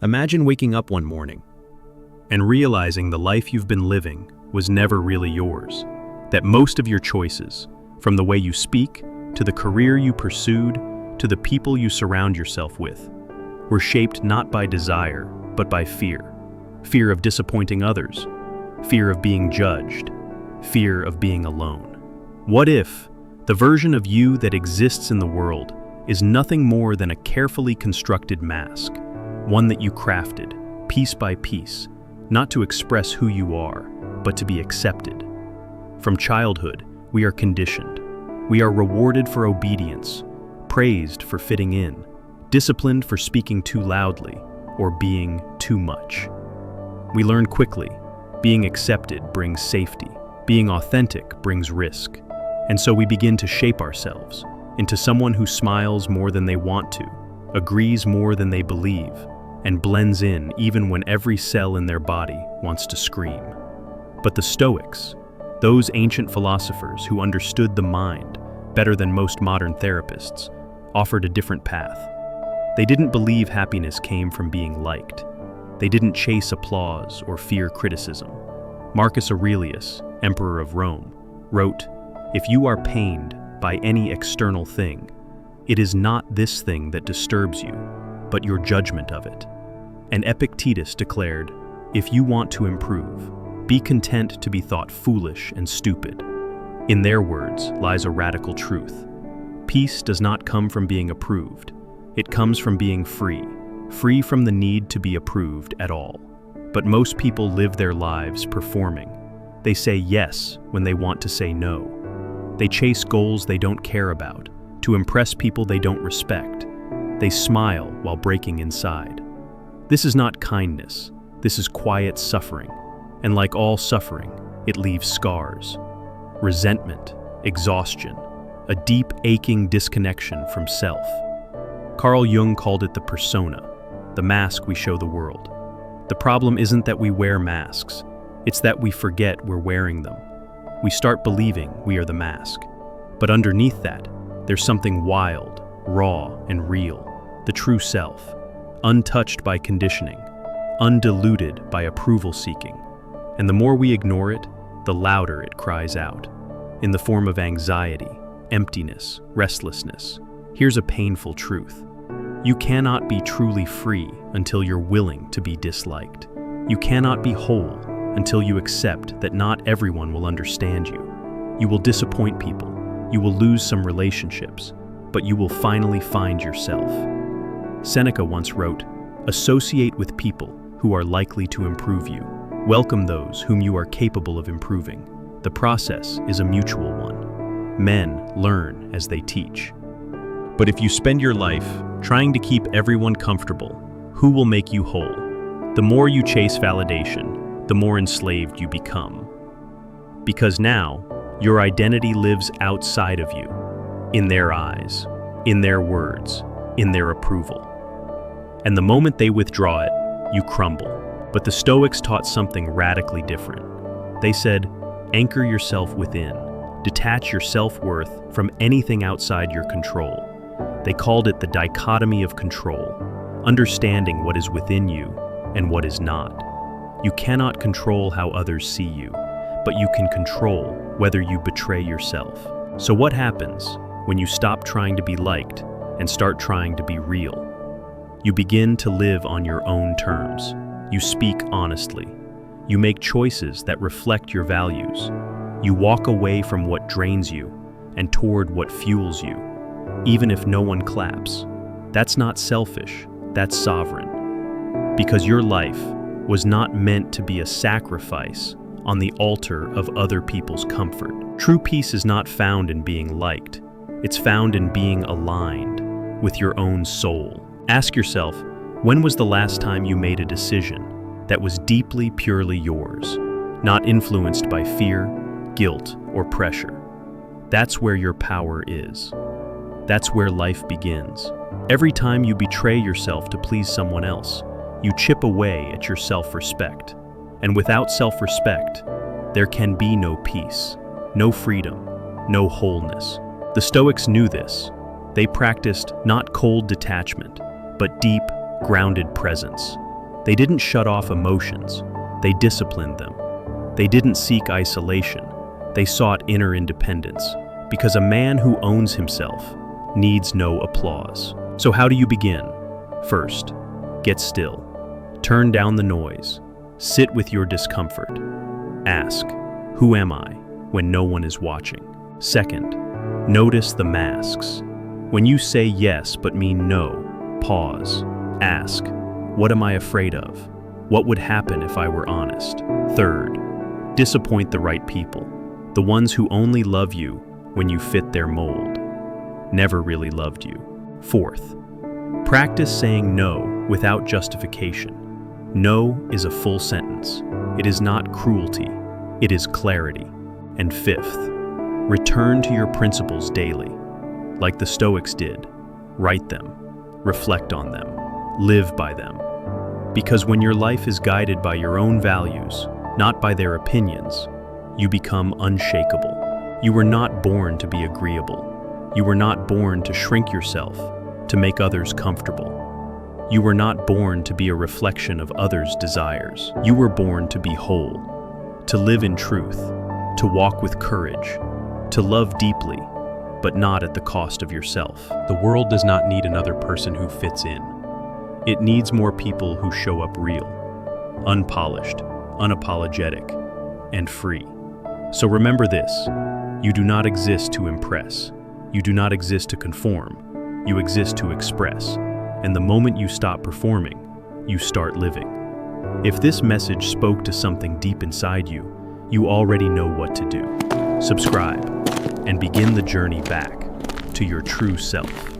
Imagine waking up one morning and realizing the life you've been living was never really yours, that most of your choices, from the way you speak, to the career you pursued, to the people you surround yourself with, were shaped not by desire, but by fear. Fear of disappointing others, fear of being judged, fear of being alone. What if the version of you that exists in the world is nothing more than a carefully constructed mask, one that you crafted, piece by piece, not to express who you are, but to be accepted? From childhood, we are conditioned. We are rewarded for obedience, praised for fitting in, disciplined for speaking too loudly, or being too much. We learn quickly, being accepted brings safety, being authentic brings risk, and so we begin to shape ourselves into someone who smiles more than they want to, agrees more than they believe, and blends in even when every cell in their body wants to scream. But the Stoics, those ancient philosophers who understood the mind better than most modern therapists, offered a different path. They didn't believe happiness came from being liked. They didn't chase applause or fear criticism. Marcus Aurelius, Emperor of Rome, wrote, "If you are pained by any external thing, it is not this thing that disturbs you, but your judgment of it." And Epictetus declared, "If you want to improve, be content to be thought foolish and stupid." In their words lies a radical truth. Peace does not come from being approved. It comes from being free, free from the need to be approved at all. But most people live their lives performing. They say yes when they want to say no. They chase goals they don't care about, to impress people they don't respect. They smile while breaking inside. This is not kindness. This is quiet suffering. And like all suffering, it leaves scars. Resentment, exhaustion, a deep, aching disconnection from self. Carl Jung called it the persona, the mask we show the world. The problem isn't that we wear masks. It's that we forget we're wearing them. We start believing we are the mask. But underneath that, there's something wild, raw, and real, the true self, untouched by conditioning, undiluted by approval seeking. And the more we ignore it, the louder it cries out, in the form of anxiety, emptiness, restlessness. Here's a painful truth. You cannot be truly free until you're willing to be disliked. You cannot be whole until you accept that not everyone will understand you. You will disappoint people, you will lose some relationships, but you will finally find yourself. Seneca once wrote, "Associate with people who are likely to improve you. Welcome those whom you are capable of improving. The process is a mutual one. Men learn as they teach." But if you spend your life trying to keep everyone comfortable, who will make you whole? The more you chase validation, the more enslaved you become. Because now, your identity lives outside of you, in their eyes, in their words, in their approval. And the moment they withdraw it, you crumble. But the Stoics taught something radically different. They said, anchor yourself within. Detach your self-worth from anything outside your control. They called it the dichotomy of control, understanding what is within you and what is not. You cannot control how others see you, but you can control whether you betray yourself. So what happens when you stop trying to be liked and start trying to be real? You begin to live on your own terms. You speak honestly. You make choices that reflect your values. You walk away from what drains you and toward what fuels you, even if no one claps. That's not selfish, that's sovereign. Because your life was not meant to be a sacrifice on the altar of other people's comfort. True peace is not found in being liked. It's found in being aligned with your own soul. Ask yourself, when was the last time you made a decision that was deeply, purely yours, not influenced by fear, guilt, or pressure? That's where your power is. That's where life begins. Every time you betray yourself to please someone else, you chip away at your self-respect. And without self-respect, there can be no peace, no freedom, no wholeness. The Stoics knew this. They practiced not cold detachment, but deep, grounded presence. They didn't shut off emotions, they disciplined them. They didn't seek isolation, they sought inner independence, because a man who owns himself needs no applause. So how do you begin? First, get still. Turn down the noise. Sit with your discomfort. Ask, who am I, when no one is watching? Second, notice the masks. When you say yes but mean no, pause. Ask, what am I afraid of? What would happen if I were honest? Third, disappoint the right people. The ones who only love you when you fit their mold. Never really loved you. Fourth, practice saying no without justification. No is a full sentence. It is not cruelty, it is clarity. And fifth, return to your principles daily. Like the Stoics did, write them, reflect on them, live by them. Because when your life is guided by your own values, not by their opinions, you become unshakable. You were not born to be agreeable. You were not born to shrink yourself, to make others comfortable. You were not born to be a reflection of others' desires. You were born to be whole, to live in truth, to walk with courage, to love deeply, but not at the cost of yourself. The world does not need another person who fits in. It needs more people who show up real, unpolished, unapologetic, and free. So remember this, you do not exist to impress. You do not exist to conform. You exist to express. And the moment you stop performing, you start living. If this message spoke to something deep inside you, you already know what to do. Subscribe and begin the journey back to your true self.